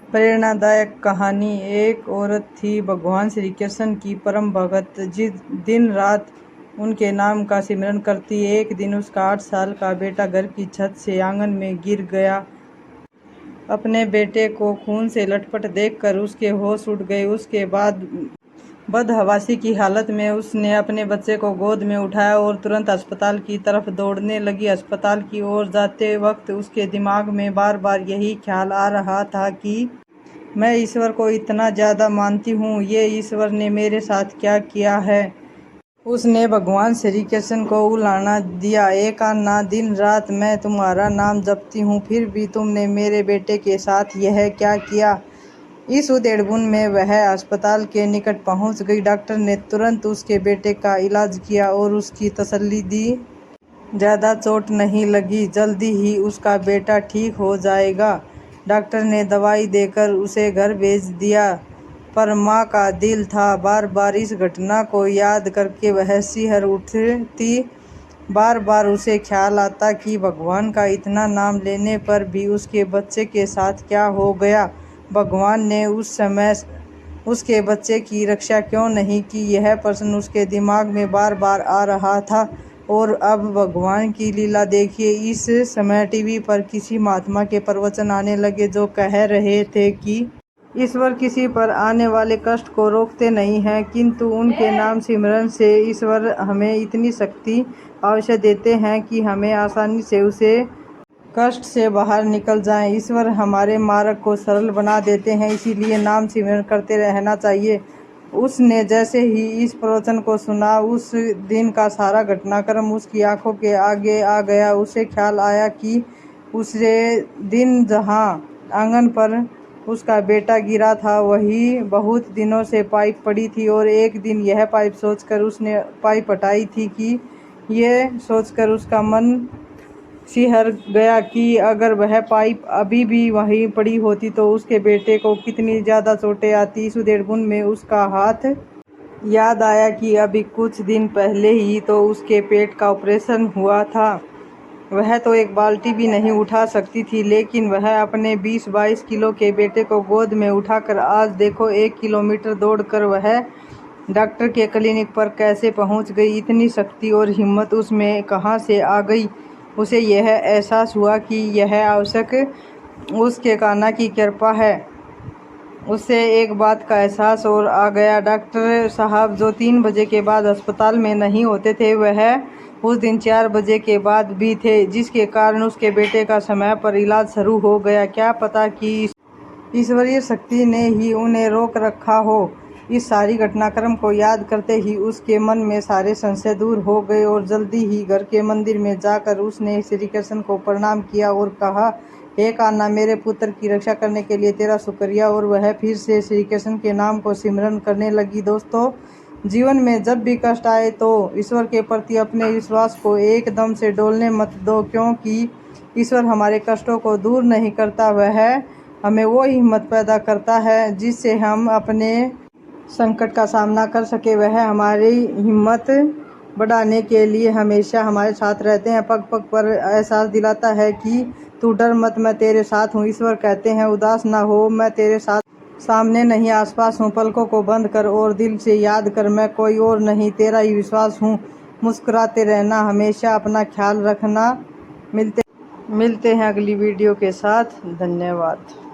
प्रेरणादायक कहानी। एक औरत थी, भगवान श्री कृष्ण की परम भक्त, जिस दिन रात उनके नाम का सिमरन करती। एक दिन उसका 8 साल का बेटा घर की छत से आंगन में गिर गया। अपने बेटे को खून से लटपट देखकर उसके होश उड़ गए। उसके बाद बदहवासी की हालत में उसने अपने बच्चे को गोद में उठाया और तुरंत अस्पताल की तरफ दौड़ने लगी। अस्पताल की ओर जाते वक्त उसके दिमाग में बार बार यही ख्याल आ रहा था कि मैं ईश्वर को इतना ज़्यादा मानती हूँ, ये ईश्वर ने मेरे साथ क्या किया है। उसने भगवान श्री कृष्ण को उलाहना दिया, एक आना दिन रात मैं तुम्हारा नाम जपती हूँ, फिर भी तुमने मेरे बेटे के साथ यह क्या किया। इस उधेड़बुन में वह अस्पताल के निकट पहुंच गई। डॉक्टर ने तुरंत उसके बेटे का इलाज किया और उसकी तसल्ली दी। ज़्यादा चोट नहीं लगी, जल्दी ही उसका बेटा ठीक हो जाएगा। डॉक्टर ने दवाई देकर उसे घर भेज दिया, पर माँ का दिल था। बार बार इस घटना को याद करके वह सिहर उठती। बार बार उसे ख्याल आता कि भगवान का इतना नाम लेने पर भी उसके बच्चे के साथ क्या हो गया। भगवान ने उस समय उसके बच्चे की रक्षा क्यों नहीं की, यह प्रश्न उसके दिमाग में बार बार आ रहा था। और अब भगवान की लीला देखिए। इस समय टीवी पर किसी महात्मा के प्रवचन आने लगे, जो कह रहे थे कि ईश्वर किसी पर आने वाले कष्ट को रोकते नहीं हैं, किंतु उनके नाम सिमरन से ईश्वर हमें इतनी शक्ति अवश्य देते हैं कि हमें आसानी से उसे कष्ट से बाहर निकल जाएं। ईश्वर हमारे मार्ग को सरल बना देते हैं, इसीलिए नाम सिमरन करते रहना चाहिए। उसने जैसे ही इस प्रवचन को सुना, उस दिन का सारा घटनाक्रम उसकी आंखों के आगे आ गया। उसे ख्याल आया कि उसे दिन जहां आंगन पर उसका बेटा गिरा था, वही बहुत दिनों से पाइप पड़ी थी। और एक दिन यह पाइप सोचकर उसने पाइप हटाई थी कि ये सोचकर उसका मन सिहर गया कि अगर वह पाइप अभी भी वहीं पड़ी होती तो उसके बेटे को कितनी ज़्यादा चोटें आती। इस उधेड़बुन में उसका हाथ याद आया कि अभी कुछ दिन पहले ही तो उसके पेट का ऑपरेशन हुआ था। वह तो एक बाल्टी भी नहीं उठा सकती थी, लेकिन वह अपने 20-22 किलो के बेटे को गोद में उठाकर आज देखो 1 किलोमीटर दौड़कर वह डॉक्टर के क्लिनिक पर कैसे पहुंच गई। इतनी शक्ति और हिम्मत उसमें कहां से आ गई। उसे यह एहसास हुआ कि यह आवश्यक उसके कान्हा की कृपा है। उसे एक बात का एहसास और आ गया, डॉक्टर साहब जो 3 बजे के बाद अस्पताल में नहीं होते थे, वह उस दिन 4 बजे के बाद भी थे, जिसके कारण उसके बेटे का समय पर इलाज शुरू हो गया। क्या पता कि ईश्वरीय शक्ति ने ही उन्हें रोक रखा हो। इस सारी घटनाक्रम को याद करते ही उसके मन में सारे संशय दूर हो गए और जल्दी ही घर के मंदिर में जाकर उसने श्री कृष्ण को प्रणाम किया और कहा, हे कान्हा, मेरे पुत्र की रक्षा करने के लिए तेरा शुक्रिया। और वह फिर से श्री कृष्ण के नाम को सिमरन करने लगी। दोस्तों, जीवन में जब भी कष्ट आए तो ईश्वर के प्रति अपने विश्वास को एकदम से डोलने मत दो, क्योंकि ईश्वर हमारे कष्टों को दूर नहीं करता, वह हमें वो हिम्मत पैदा करता है जिससे हम अपने संकट का सामना कर सके। वह हमारी हिम्मत बढ़ाने के लिए हमेशा हमारे साथ रहते हैं, पग पग पर एहसास दिलाता है कि तू डर मत, मैं तेरे साथ हूँ। ईश्वर कहते हैं, उदास ना हो, मैं तेरे साथ सामने नहीं आसपास हूँ। पलकों को बंद कर और दिल से याद कर, मैं कोई और नहीं, तेरा ही विश्वास हूँ। मुस्कुराते रहना, हमेशा अपना ख्याल रखना। मिलते हैं अगली वीडियो के साथ। धन्यवाद।